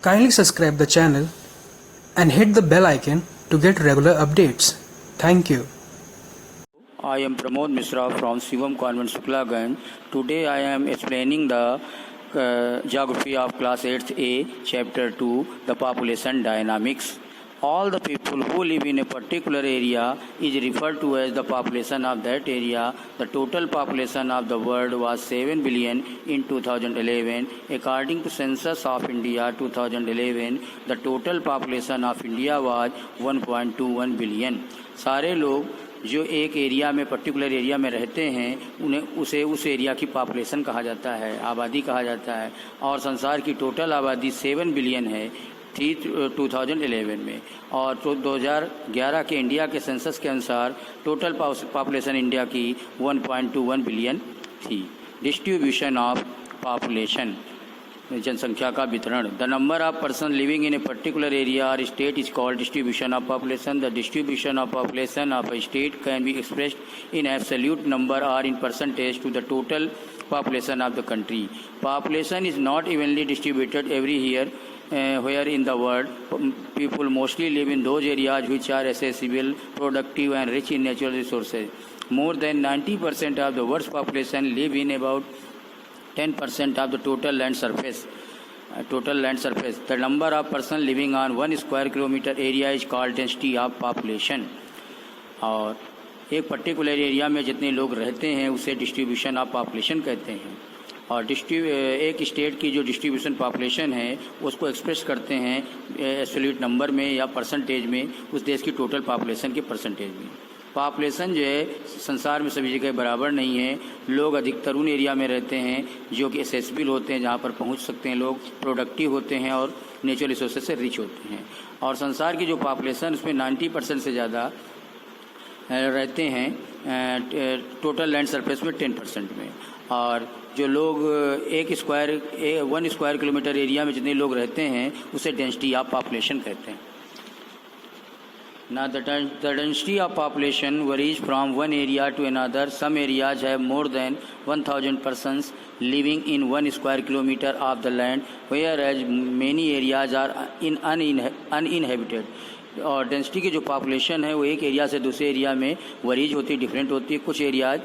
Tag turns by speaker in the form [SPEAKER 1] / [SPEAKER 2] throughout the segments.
[SPEAKER 1] Kindly subscribe the channel and hit the bell icon to get regular updates. Thank you.
[SPEAKER 2] I am Pramod Misra from Shivam Convent, Suklaganj. Today I am explaining the geography of class 8th A, chapter 2, the population dynamics. All the people who live in a particular area is referred to as the population of that area. The total population of the world was 7 billion in 2011. According to Census of India 2011, the total population of India was 1.21 billion. सारे लोग जो एक area में particular area में रहते हैं उन्हें उस एरिया की पॉपुलेशन कहा जाता है, आबादी कहा जाता है। और संसार की टोटल आबादी 7 बिलियन है थी 2011 में। और तो 2011 के इंडिया के सेंसस के अनुसार टोटल पॉपुलेशन इंडिया की 1.21 बिलियन थी। डिस्ट्रीब्यूशन ऑफ पॉपुलेशन, जनसंख्या का वितरण। The number of person living in a particular area or state is called distribution of population. The distribution of population of a state can be expressed in absolute number or in percentage to the total population of the country. Population is not evenly distributed where in the world. People mostly live in those areas which are accessible, productive and rich in natural resources. More than 90% of the world's population live in about 10% of the total land surface. The number of persons living on 1 square kilometer area is called density of population. और एक particular area में जितने लोग रहते हैं उसे distribution of population कहते हैं। और एक स्टेट की जो डिस्ट्रीब्यूशन पॉपुलेशन है उसको एक्सप्रेस करते हैं एब्सोल्यूट नंबर में या परसेंटेज में, उस देश की टोटल पॉपुलेशन के परसेंटेज में। पॉपुलेशन जो है संसार में सभी जगह बराबर नहीं है। लोग अधिकतर उन एरिया में रहते हैं जो कि एसेसिबल होते हैं, जहाँ पर पहुँच सकते हैं लोग, प्रोडक्टिव होते हैं और नेचुरल रिसोर्सेज से रिच होते हैं। और संसार की जो पॉपुलेशन उसमें 90% से ज़्यादा रहते हैं टोटल लैंड सरफेस में 10% में। और जो लोग 1 स्क्वायर किलोमीटर एरिया में जितने लोग रहते हैं उसे डेंसिटी ऑफ पॉपुलेशन कहते हैं। Now the density of population varies from one area to another. Some areas have more than 1,000 persons living in 1 square kilometer of the land, whereas many areas are uninhabited. और density की जो population है वो एक area से दूसरे area में worries होती है, डिफरेंट होती है। कुछ एरियाज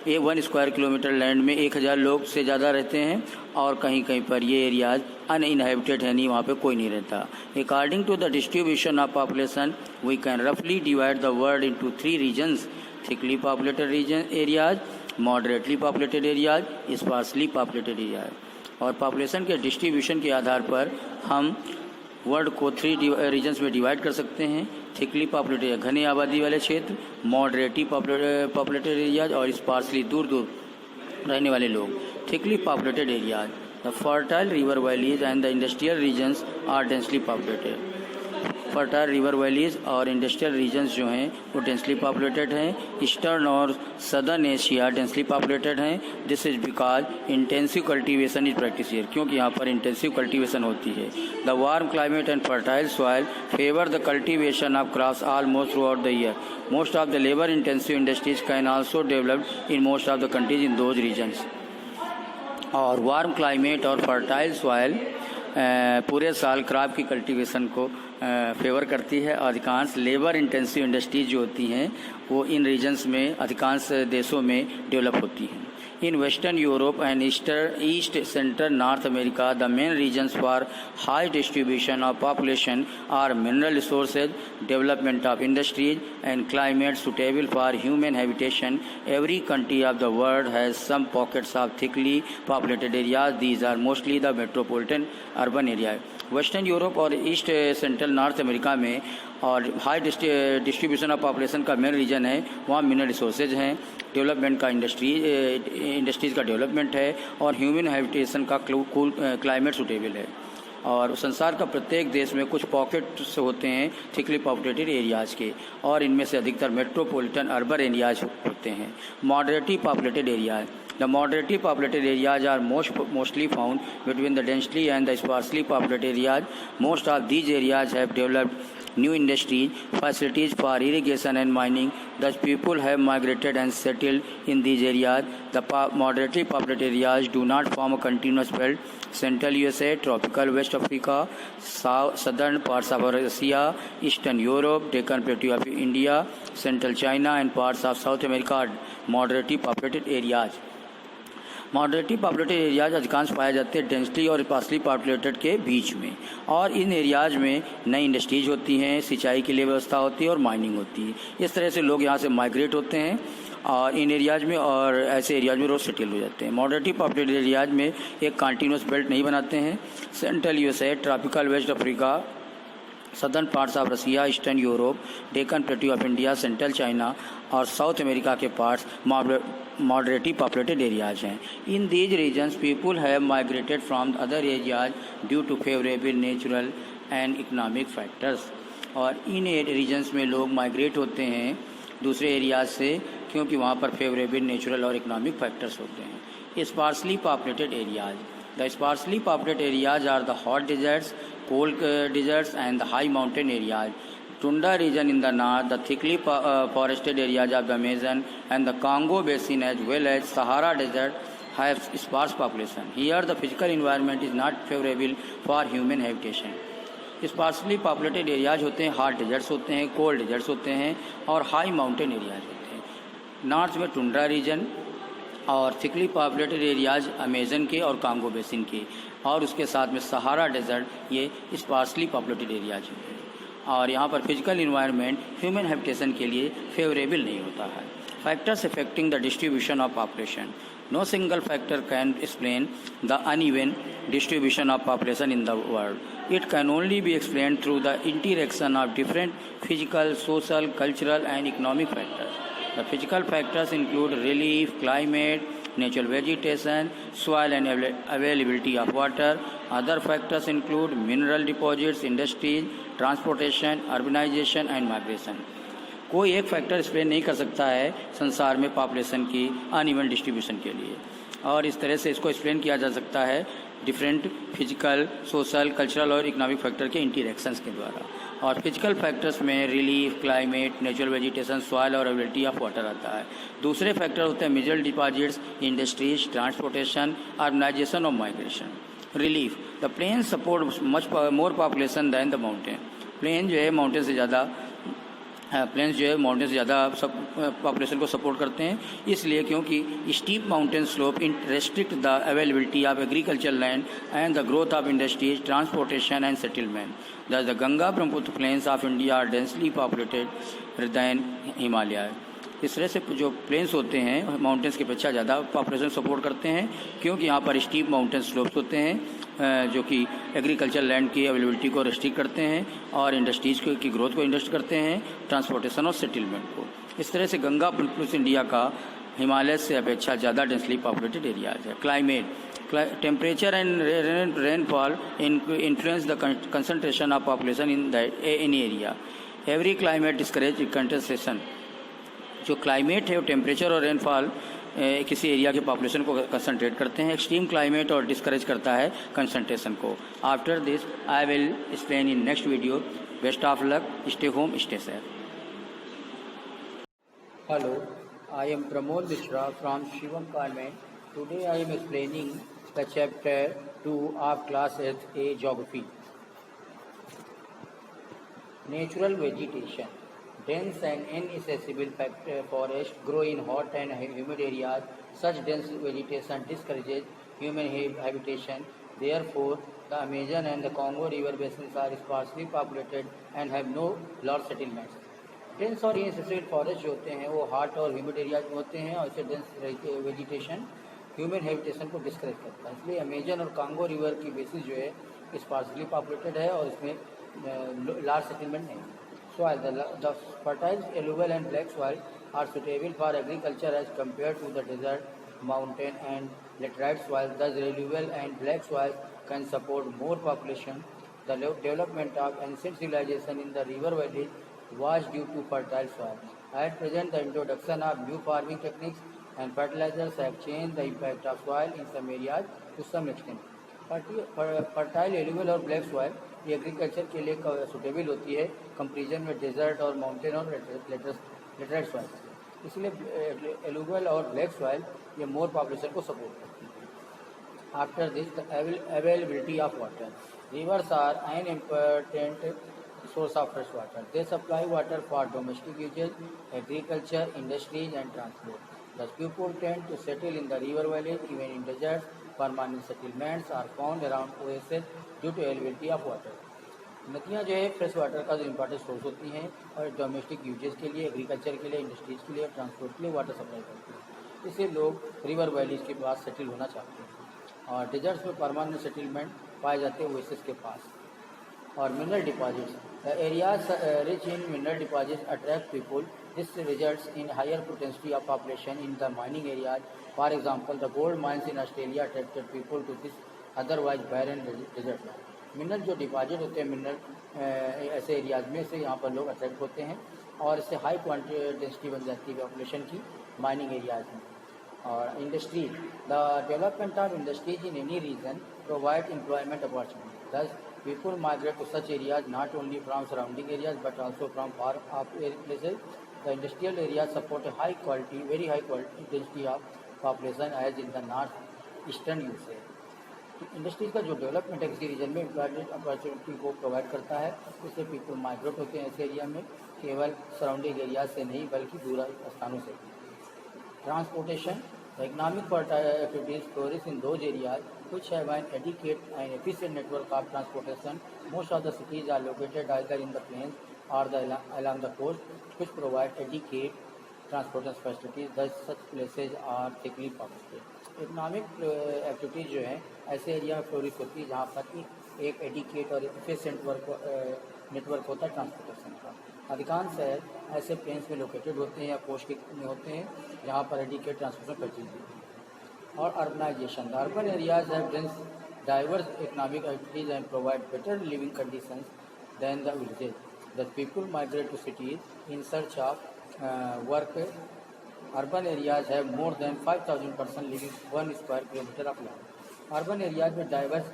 [SPEAKER 2] 1 स्क्वायर किलोमीटर लैंड में 1000 लोग से ज़्यादा रहते हैं और कहीं कहीं पर ये एरियाज अनइनहेबिटेड है, नहीं, वहाँ पे कोई नहीं रहता। According to the distribution of population we can रफली divide the world into 3 regions: thickly populated areas, moderately populated areas, sparsely populated areas. और पॉपुलेशन के डिस्ट्रीब्यूशन के आधार पर हम वर्ल्ड को 3 रीजन्स में डिवाइड कर सकते हैं: थिकली पॉपुलेटेड घनी आबादी वाले क्षेत्र, मॉडरेटली पॉपुलेटेड एरियाज और स्पार्सली दूर दूर रहने वाले लोग। Thickly populated areas, the fertile river valleys and the industrial regions are densely populated. Fertile river valleys और इंडस्ट्रियल रीजन्स जो हैं वो डेंसली पॉपुलेटेड हैं। ईस्टर्न और सदर्न एशिया डेंसली पॉपुलेटेड हैं। This is because intensive cultivation is practice here, क्योंकि यहाँ पर इंटेंसिव कल्टीवेशन होती है। The warm climate and fertile soil favour the cultivation of crops almost throughout the year. Most of the labour intensive industries can also developed in most of the countries in those regions. और warm climate और fertile soil पूरे साल crop की cultivation को favour करती है। अधिकांश labour intensive industries जो होती हैं वो इन रीजन्स में अधिकांश देशों में डेवलप होती हैं। In Western Europe and East Central North America, the main regions for high distribution of population are mineral resources, development of industries, and climate suitable for human habitation. Every country of the world has some pockets of thickly populated areas. These are mostly the metropolitan urban areas. Western Europe और east central north America में और high distribution of population का main reason है, वहाँ mineral resources हैं, development का industries का development है और ह्यूमन हैबिटेशन का क्लाइमेट सूटेबल है। और संसार का प्रत्येक देश में कुछ पॉकेट्स होते हैं थिकली पॉपुलेटेड एरियाज़ के, और इनमें से अधिकतर मेट्रोपॉलिटन अर्बन एरियाज होते हैं। Moderately populated areas, the moderately populated areas are mostly found between the densely and the sparsely populated areas. Most of these areas have developed new industries, facilities for irrigation and mining. Thus, people have migrated and settled in these areas. The moderately populated areas do not form a continuous belt. Central USA, tropical West Africa, southern parts of Russia, Eastern Europe, Deccan Plateau of India, Central China, and parts of South America are moderately populated areas. Moderately populated areas अधिकांश पाए जाते हैं densely और sparsely populated के बीच में, और इन areas में नई इंडस्ट्रीज होती हैं, सिंचाई के लिए व्यवस्था होती है और माइनिंग होती है। इस तरह से लोग यहाँ से माइग्रेट होते हैं और इन एरियाज में, और ऐसे एरियाज में रोज सेटल हो जाते हैं। मॉडरेटली पॉपुलेटेड एरियाज में एक कंटिन्यूस बेल्ट नहीं बनाते हैं। Central USA, tropical west Africa, southern parts of Russia, eastern Europe, Deccan plateau of India, central China और साउथ अमेरिका के पार्ट्स moderately populated areas हैं। In these regions, people have migrated from other areas due to favorable natural and economic factors। और इन regions में लोग migrate होते हैं दूसरे areas से क्योंकि वहाँ पर फेवरेबल नेचुरल और इकोनॉमिक फैक्टर्स होते हैं। Sparsely populated areas, the sparsely populated areas are the hot deserts, cold deserts and the high mountain areas. Tundra region in the north, the thickly forested areas of the Amazon and the Congo basin as well as Sahara desert have sparse population. Here the physical environment is not favorable for human habitation. Sparsely populated areas होते हैं, hot desserts होते हैं, cold desserts होते हैं और high mountain areas होते हैं। North में टुंड्रा रीजन और थिकली पॉपुलेटेड एरियाज अमेजन के और कांगो बेसिन के, और उसके साथ में सहारा डेजर्ट, ये स्पार्सली पॉपुलेटेड एरियाज होते हैं। और यहाँ पर फिजिकल इन्वायरमेंट ह्यूमन हैबिटेशन के लिए फेवरेबल नहीं होता है। Factors affecting the distribution of population, no single factor can explain the uneven distribution of population in the world. It can only be explained through the interaction of different physical, social, cultural and economic factors. The physical factors include relief, climate, natural vegetation, soil and availability of water. Other factors include mineral deposits, industries, transportation, urbanization and migration. कोई एक factor explain नहीं कर सकता है संसार में population की uneven distribution के लिए, और इस तरह से इसको एक्सप्लेन किया जा सकता है डिफरेंट फिजिकल, सोशल, कल्चरल और इकोनॉमिक फैक्टर के इंटरेक्शंस के द्वारा। और फिजिकल फैक्टर्स में relief, climate, natural vegetation, soil और अवेलेबिलिटी ऑफ वाटर आता है। दूसरे फैक्टर होते हैं mineral deposits, industries, transportation, urbanization और migration. Relief, the plain support much more population than the mountain. Plain जो है माउंटेन से ज़्यादा पॉपुलेशन को सपोर्ट करते हैं, इसलिए क्योंकि steep mountain slope restrict the availability of agriculture land and the growth of industries, transportation and settlement. Thus the Ganga Brahmaputra plains of India are densely populated than Himalaya. इस तरह से जो प्लेन्स होते हैं माउंटेन्स की अपेक्षा ज़्यादा पॉपुलेशन सपोर्ट करते हैं क्योंकि यहाँ पर स्टीप माउंटेन स्लोप्स होते हैं जो कि एग्रीकल्चर लैंड की अवेलेबिलिटी को रेस्ट्रिक्ट करते हैं और इंडस्ट्रीज की ग्रोथ को इंडस्ट करते हैं, ट्रांसपोर्टेशन और सेटलमेंट को। इस तरह से गंगा प्लस इंडिया का हिमालय से अपेक्षा ज़्यादा डेंसली पॉपुलेटेड एरियाज है। Climate, temperature and rainfall influence the concentration of population in any area. Every climate discourage concentration. जो क्लाइमेट है वो टेम्परेचर और रेनफॉल किसी एरिया के पॉपुलेशन को कंसंट्रेट करते हैं। एक्सट्रीम क्लाइमेट और डिस्करेज करता है कंसंट्रेशन को। After this I will explain in next video. Best of luck, stay home, stay safe. Hello, I am Pramod Mishra from Shivam convent. Today I am explaining the chapter 2 of class 8A geography. Natural vegetation. Dense and inaccessible forests grow in hot and humid areas. Such dense vegetation discourages human habitation. Therefore, the Amazon and the Congo river basins are sparsely populated and have no large settlements. Dense और inaccessible forests जो होते हैं वो hot और humid areas में होते हैं और इससे dense vegetation human habitation को discourage करता है। इसलिए अमेजन और कांगो रिवर की बेसिस जो है sparsely populated है और इसमें large settlement नहीं है। Soil, the fertile, alluvial and black soil are suitable for agriculture as compared to the desert, mountain and laterite soil. Thus, alluvial and black soil can support more population. The development of ancient civilization in the river valley was due to fertile soil. At present, the introduction of new farming techniques and fertilizers have changed the impact of soil in some areas to some extent. Fertile alluvial और black soil ये agriculture के लिए suitable होती है comparison में desert और mountain और laterite soil. इसलिए एलुवियल और ब्लैक सॉइल ये मोर पॉपुलेशन को सपोर्ट करती है। After this the availability of water, rivers are an important source of fresh water. They supply water for domestic uses, agriculture, industries and transport. Thus people tend to settle in the river valleys, even in deserts. Permanent settlements are found around oases due to availability of water. नदियाँ जो है fresh water का जो important source होती हैं और domestic uses के लिए, एग्रीकल्चर के लिए, इंडस्ट्रीज़ के लिए, ट्रांसपोर्ट के लिए वाटर सप्लाई करती हैं। इससे लोग रिवर वैलीज के पास सेटल होना चाहते हैं और डेजर्ट्स में परमानेंट सेटलमेंट पाए जाते हैं ओएसिस के पास। और mineral deposits, the areas rich in mineral deposits attract people. This results in higher potential of population in the mining areas. For example the gold mines in Australia attracted people to this otherwise barren desert land. Mineral जो deposit होते हैं mineral ऐसे areas में से यहाँ पर लोग attract होते हैं और इससे हाई क्वांटिटी डेंसिटी बन जाती है पॉपुलेशन की माइनिंग एरियाज में। और industry, the development of industries in any region provide employment opportunity. Thus people migrate to such areas not only from surrounding areas but also from far off places. The industrial areas support a high quality, very high quality density of population as in the north eastern USA. Industries का जो development है किसी reason में employment opportunity को provide करता है, इससे people migrate होते हैं ऐसे एरिया में, केवल सराउंडिंग एरिया से नहीं बल्कि दूर स्थानों से भी। Transportation, the economic activities flourish in those areas which have an adequate and efficient network of transportation. Most of the cities are located either in the plains or along the coast, which provide adequate transportation facilities. Thus, such places are thickly populated. Economic activities जो हैं ऐसे area में flourish होती है जहाँ पर एक adequate और एफिशिएंट नेटवर्क होता है ट्रांसपोर्टेशन का। अधिकांश शहर ऐसे प्लेन्स में लोकेटेड होते हैं या कोस्ट में होते हैं जहाँ पर एडिकेट ट्रांसपोर्टेशन फैसिलिटी होती है। और urbanisation, the urban areas have dense diverse economic activities and provide better living conditions than the villages. The people migrate to cities in search of work. Urban areas have more than 5,000 person living 1 square kilometre of land. Urban areas में diverse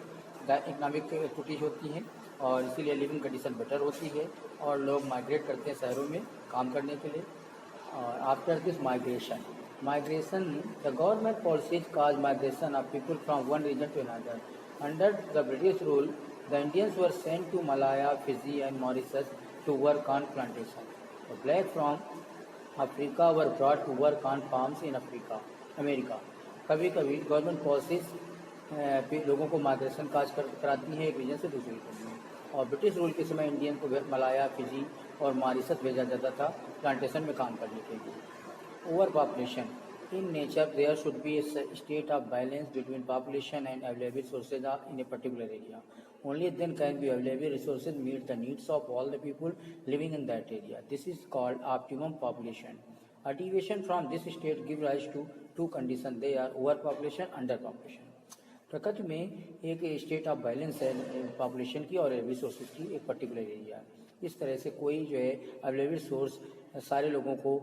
[SPEAKER 2] economic activities होती हैं और इसीलिए living condition better होती है और लोग migrate करते हैं शहरों में काम करने के लिए। और after this migration, the government policies cause migration of people from one region to another. Under the British rule the Indians were sent to Malaya, Fiji and Mauritius to work on plantation. The black from Africa were brought to work on farms in America. कभी कभी government policies लोगों को migration काज कराती है एक reason से दूसरे reason में। और ब्रिटिश रूल के समय इंडियन को मलाया, फिजी और मॉरिशस भेजा जाता था प्लांटेशन में काम करने के लिए। Over population, in nature there should be a state of balance between population and available resources in a particular area. Only then can be available resources meet the needs of all the people living in that area. This is called optimum population. A deviation from this state gives rise to two conditions. They are overpopulation, underpopulation. प्रकृति में एक state of balance है population की और resources की एक particular area. इस तरह से कोई जो है अवेलेबल सोर्स सारे लोगों को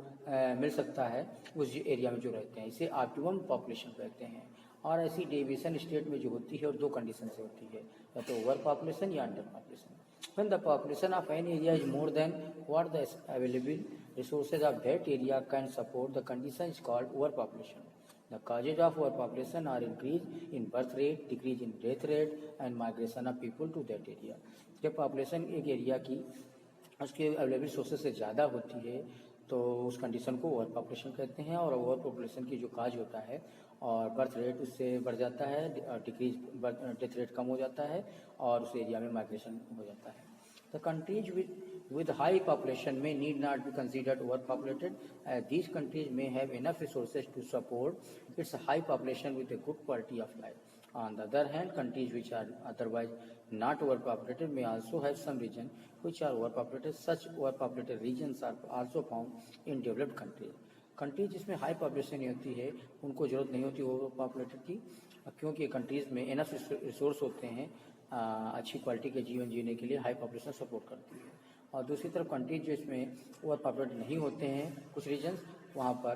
[SPEAKER 2] मिल सकता है उस एरिया में जो रहते हैं, इसे ऑप्टिमम पॉपुलेशन कहते हैं। और ऐसी डेविएशन स्टेट में जो होती है और दो कंडीशन से होती है, या तो ओवर पॉपुलेशन या under population. When the population of any area is more than what the available resources of that area can support, the condition is called overpopulation. The causes of overpopulation are increase in birth rate, decrease in death rate, and migration of people to that area. जब population एक area की उसके available sources से ज़्यादा होती है तो उस कंडीशन को ओवर पॉपुलेशन कहते हैं। और ओवर पॉपुलेशन की जो काज होता है और बर्थ रेट उससे बढ़ जाता है, डिक्रीज डेथ रेट कम हो जाता है और उस एरिया में माइग्रेशन हो जाता है। The countries with high population may need not be considered overpopulated, as these countries may have enough resources to support its high population with a good quality of life. On the other hand, countries which are otherwise not overpopulated may also have some regions which are overpopulated. Such overpopulated regions are also found in developed countries. Countries जिसमें high population नहीं होती है उनको ज़रूरत नहीं होती over populated की, क्योंकि कंट्रीज़ में इनफ रिसोर्स होते हैं अच्छी क्वालिटी के जीवन जीने के लिए हाई पॉपुलेशन सपोर्ट करती है। और दूसरी तरफ कंट्रीज जो इसमें ओवर पॉपुलेटेड नहीं होते हैं कुछ रीजन्स, वहाँ पर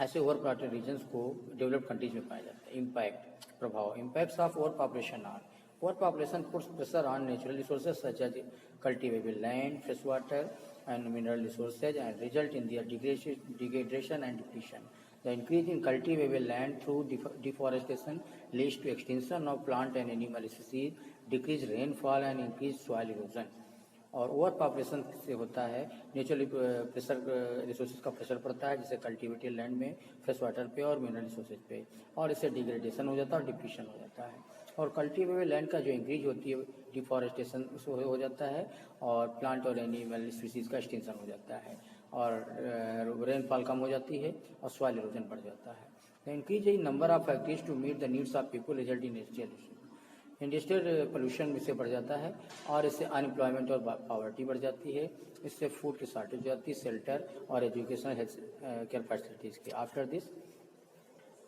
[SPEAKER 2] ऐसे ओवर पॉपुलेटेड रीजन्स को डेवलप्ड कंट्रीज में पाया जाता है। इम्पैक्ट प्रभाव, impacts of over population are over population puts pressure on natural resources such as cultivable land, fresh water and mineral resources and result in their degradation and depletion. The increase in cultivable land through deforestation leads to extinction of plant and animal species, decreased rainfall and increased soil erosion. और over population से होता है naturally pressure resources का pressure पड़ता है, जैसे cultivated land में, fresh water पे और मिनरल रिसोर्सेज पे, और इससे डिग्रेडेशन हो जाता है और डिप्लीशन हो जाता है। और कल्टिवेबल लैंड का जो इंक्रीज होती है डिफॉरेस्टेशन हो जाता है और प्लांट और एनिमल स्पीसीज का एक्सटेंशन हो जाता है और रेनफॉल कम हो जाती है और सॉइल इरोजन बढ़ जाता है। The increase in number of factories to meet the needs of people result in industrial pollution इससे बढ़ जाता है और इससे अनएम्प्लॉयमेंट और पॉवर्टी बढ़ जाती है। इससे फूड की शॉर्टेज हो जाती है, शेल्टर और एजुकेशनल हेल्थ केयर फैसिलिटीज की। After this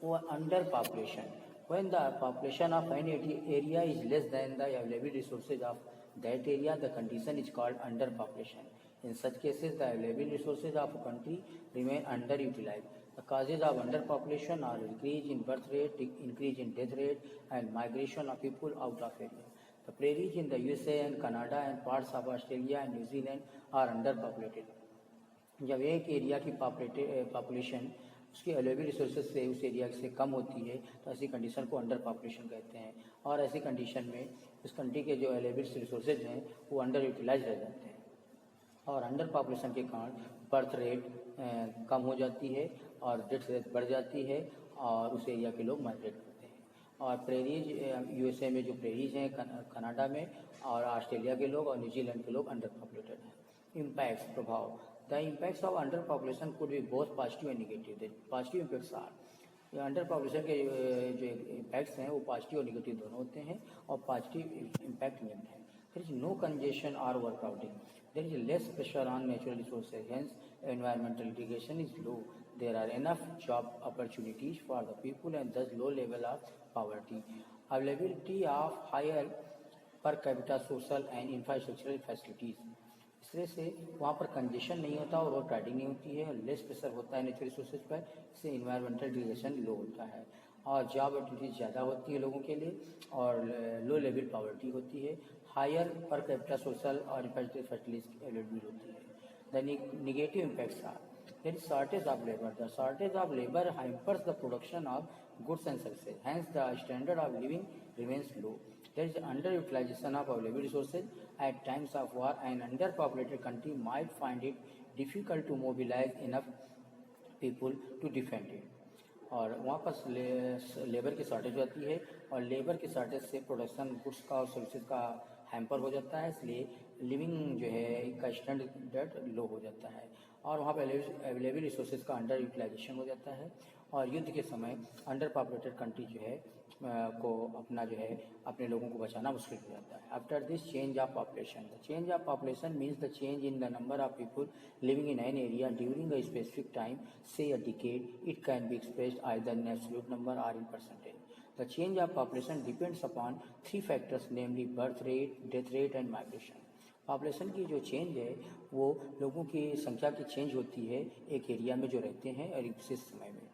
[SPEAKER 2] under population, when the population of an area is less than the available resources of that area, the condition is called underpopulation. In such cases, the available resources of a country remain underutilized. The causes of underpopulation are increase in birth rate, increase in death rate, and migration of people out of area. The prairies in the USA and Canada and parts of Australia and New Zealand are underpopulated. जब एक area की population उसकी available resources से उस area से कम होती है तो ऐसी कंडीशन को अंडर पॉपुलेशन कहते हैं। और ऐसी कंडीशन में उस कंट्री के जो अवेलेबल रिसोर्सेज हैं वो अंडर यूटिलाइज रह जाते हैं और अंडर पॉपुलेशन के कारण बर्थ रेट कम हो जाती है और डेथ रेट बढ़ जाती है और उस एरिया के लोग माइग्रेट करते हैं। और प्रेरीज यूएसए में जो प्रेरीज हैं, कनाडा में, और ऑस्ट्रेलिया के लोग और न्यूजीलैंड के लोग अंडर पॉपुलेटेड हैं। इम्पैक्ट्स प्रभाव, the impacts of underpopulation could be both positive and negative. Positive impacts are underpopulation के जो इम्पैक्ट्स हैं वो पॉजिटिव और नेगेटिव दोनों होते हैं और पॉजिटिव इम्पैक्ट निम्न है। There is no congestion or overcrowding. There is less pressure on natural resources. Hence, environmental degradation is low. There are enough job opportunities for the people and thus low level of poverty. Availability of higher per capita social and infrastructural facilities. इस तरह से वहाँ पर congestion नहीं होता और road riding नहीं होती है, लेस प्रेशर होता है नेचुरल रिसोर्सेज पर, इससे इन्वायरमेंटल डिग्रेडेशन लो होता है और जॉब अपॉर्चुनिटीज ज़्यादा होती है लोगों के लिए और लो लेवल पॉवर्टी होती है, हायर पर कैपिटा सोशल और फैसिलिटीज अवेलेबल होती है। The negative impacts are there is shortage of labor. The shortage of labor hampers the production of goods and services. Hence, the standard of living remains low. There is underutilization of available resources at times of war. An underpopulated country might find it difficult to mobilize enough people to defend it. और वहाँ पर labour की shortage होती है और labour की shortage से production goods का और सर्विसेज का हैम्पर हो जाता है, इसलिए लिविंग जो है का स्टैंडर्ड लो हो जाता है और वहाँ पर अवेलेबल रिसोर्सेज का अंडर यूटिलाइजेशन हो जाता है और युद्ध के समय अंडर पॉपुलेटेड कंट्री जो है को अपना जो है अपने लोगों को बचाना मुश्किल हो जाता है। After this change of population, the change of population means the change in the number of people living in an area during a specific time, say a decade. It can be expressed either in absolute number or in percentage. The change of population depends upon three factors, namely birth rate, death rate and migration. Population की जो change है वो लोगों की संख्या की change होती है एक एरिया में जो रहते हैं और एक विशेष समय में,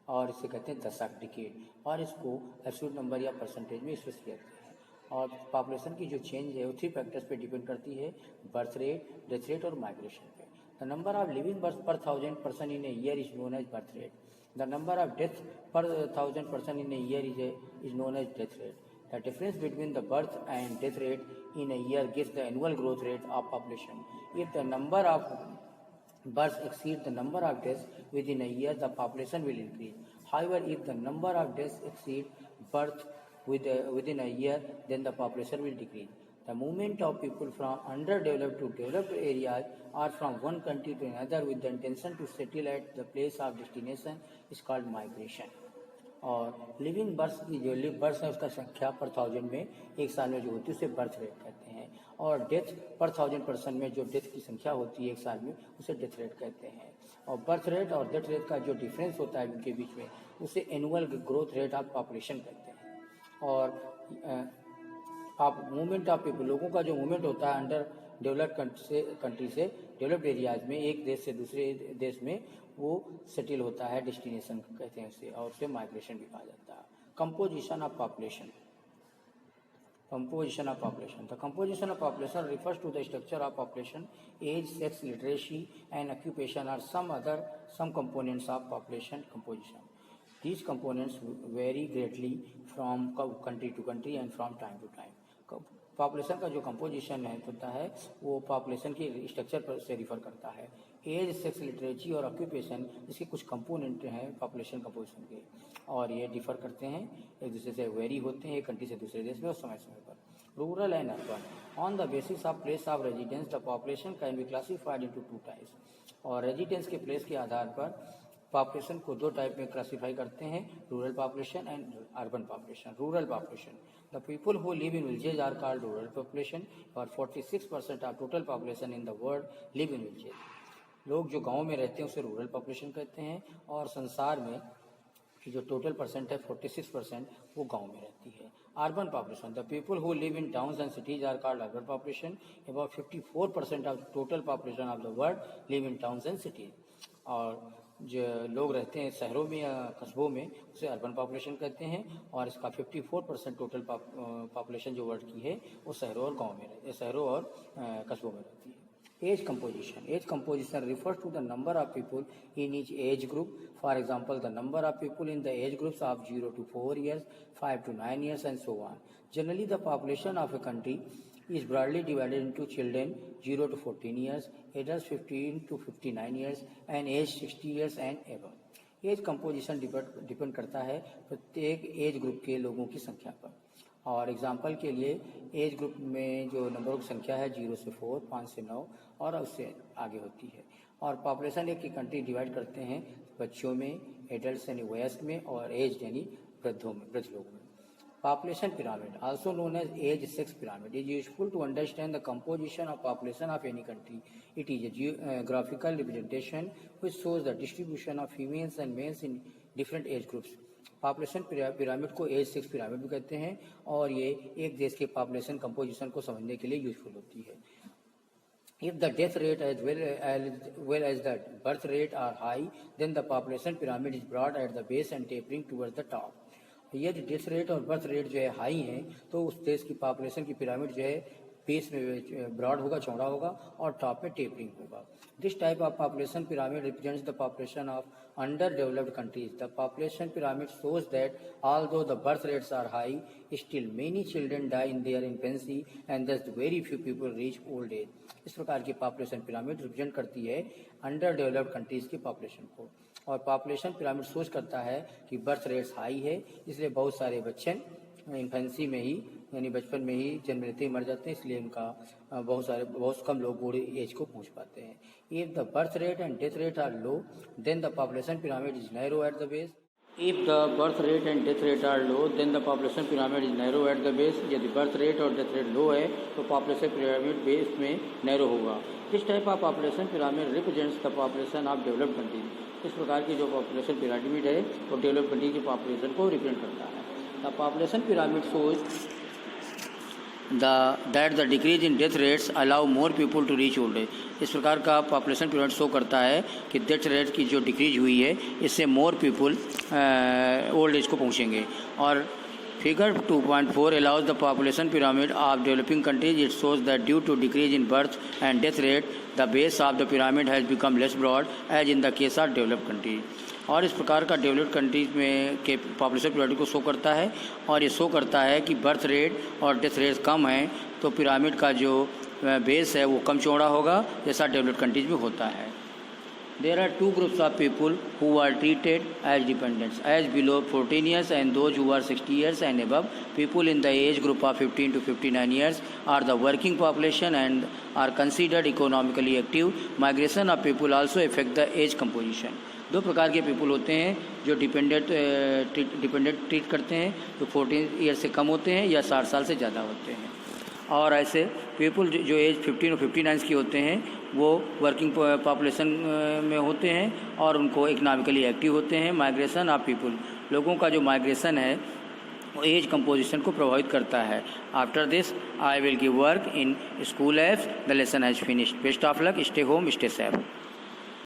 [SPEAKER 2] और इसे कहते हैं दशक, डिकेड, और इसको एब्सोल्यूट नंबर या परसेंटेज में एक्सप्रेस करते हैं। और पॉपुलेशन की जो चेंज है वो थ्री फैक्टर्स पे डिपेंड करती है, बर्थ रेट, डेथ रेट और माइग्रेशन पे। The number of living birth per 1000 person in a year is known as birth rate. The number of deaths per 1000 person in a year is known as death rate. The difference between the birth and death rate in a year gives the annual growth rate of population. If the number of births exceed the number of deaths within a year, the population will increase. However, if the number of deaths exceed birth within a year, then the population will decrease. The movement of people from underdeveloped to developed areas or from one country to another with the intention to settle at the place of destination is called migration. और living birth की जो live birth है उसका संख्या पर 1000 में एक साल में जो होती है उसे बर्थ रेट कहते हैं, और डेथ पर 1000 पर्सन में जो डेथ की संख्या होती है एक साल में उसे डेथ रेट कहते हैं। और बर्थ रेट और डेथ रेट का जो डिफरेंस होता है उनके बीच में उसे annual growth rate of population कहते हैं। और आप मूवमेंट ऑफ पीपल, लोगों का जो मूवमेंट होता है अंडर डेवलप्ड कंट्री से डेवलप्ड एरियाज में एक देश से दूसरे देश में वो सेटल होता है, डेस्टिनेशन कहते हैं उसे, और उसे माइग्रेशन भी कहा जाता है। Composition of population. Composition of population. The composition of population refers to the structure of population, age, sex, literacy, and occupation are some components of population composition. These components vary greatly from country to country and from time to time. Population का जो composition होता है वो population की structure पर से refer करता है। एज, सेक्स, लिटरेची और ऑक्यूपेशन इसके कुछ कंपोनेंट हैं पॉपुलेशन कंपोजिशन के, और ये डिफर करते हैं, एक दूसरे से वेरी होते हैं एक कंट्री से दूसरे देश में और समय समय पर। Rural and urban. On the basis of place of residence the population can be classified into 2 types. और रेजिडेंस के प्लेस के आधार पर पॉपुलेशन को 2 टाइप में क्लासिफाई करते हैं, rural population and urban population. Rural population, the people who live in villages are called rural population, और 46% of total population in the world live in villages. लोग जो गांव में रहते हैं उसे रूरल पॉपुलेशन कहते हैं, और संसार में जो टोटल परसेंट है 46% वो गांव में रहती है। Urban population, the people who live in towns and cities are called urban population. About 54% of total population of the world live in towns and cities. और जो लोग रहते हैं शहरों में या कस्बों में उसे अर्बन पॉपुलेशन कहते हैं, और इसका 54% टोटल पॉपुलेशन जो वर्ल्ड की है वो शहरों और गाँव में रहती है, शहरों और कस्बों में रहती है। Age composition. Age composition refers to the number of people in each age group. For example, the number of people in the age groups of 0 to 4 years, 5 to 9 years, and so on. Generally, the population of a country is broadly divided into children 0 to 14 years, adults 15 to 59 years, and age 60 years and above. Age composition depend करता है प्रत्येक age group के लोगों की संख्या पर। और example के लिए एज ग्रुप में जो नंबरों की संख्या है 0 से 4, 5 से 9 और उससे आगे होती है। और पॉपुलेशन एक की कंट्री डिवाइड करते हैं बच्चों में, एडल्ट यानी वयस्क में, और एज यानी वृद्धों में, वृद्ध लोगों में। Population pyramid, also known as age sex pyramid, is useful to understand the composition of population of any country. It is a geographical representation which shows the distribution of females and males in different age groups. Population pyramid को as sex pyramid भी कहते हैं, और ये एक देश के population composition को समझने के लिए यूजफुल होती है। If the death rate as well as the birth rate are high, then the population pyramid is broad at the base and tapering towards the top. यदि डेथ रेट और birth rate जो है high है तो उस देश की population की पिरामिड जो है बेस में ब्रॉड होगा, चौड़ा होगा, और टॉप में टेपरिंग होगा। This type of population pyramid represents the population of under developed countries. The population pyramid shows that although the birth rates are high, still many children die in their infancy and thus very few people reach old age. इस प्रकार की population pyramid represent करती है under developed countries की population को। और population pyramid सोच करता है कि बर्थ रेट्स हाई है, इसलिए बहुत सारे बच्चे इन्फेंसी में ही यानी बचपन में ही जन्म लेते ही मर जाते हैं, इसलिए उनका बहुत कम लोग बूढ़े एज को पहुंच पाते हैं। If the birth rate and death rate are low then the population pyramid is narrow at the base. If the birth rate and death rate are low, then the population pyramid is narrow at the base. यदि birth rate और death rate low है तो population pyramid base में narrow होगा। This type of population pyramid represents the population of developed countries. इस प्रकार की जो population pyramid है वो developed country की population को represent करता है। The population pyramid shows that the decrease in death rates allow more people to reach old age. इस प्रकार का पॉपुलेशन पिरामिड शो करता है कि डेथ रेट की जो डिक्रीज हुई है इससे मोर पीपल ओल्ड एज को पहुंचेंगे। और figure 2.4 allows the population pyramid of developing countries. It shows that due to decrease in birth and death rate, the base of the pyramid has become less broad, as in the case of developed countries. और इस प्रकार का developed countries में के population pyramid को show करता है, और ये शो करता है कि बर्थ रेट और डेथ रेट कम है तो पिरामिड का जो बेस है वो कम चौड़ा होगा, जैसा डेवलप्ड कंट्रीज में होता है। There are two groups of people who are treated as dependents, as below 14 years and those who are 60 years and above. People in the age group of 15 to 59 years are the working population and are considered economically active. Migration of people also affect the age composition. दो प्रकार के people होते हैं जो dependent treat करते हैं, जो 14 year से कम होते हैं या 60 साल से ज़्यादा होते हैं। और ऐसे पीपल जो एज 15 और 59 की होते हैं वो वर्किंग पॉपुलेशन में होते हैं और उनको इकोनॉमिकली एक्टिव होते हैं। माइग्रेशन ऑफ पीपल, लोगों का जो माइग्रेशन है एज कंपोजिशन को प्रभावित करता है। After this I will give work in school apps. The lesson has finished. Best of luck, stay home, stay safe.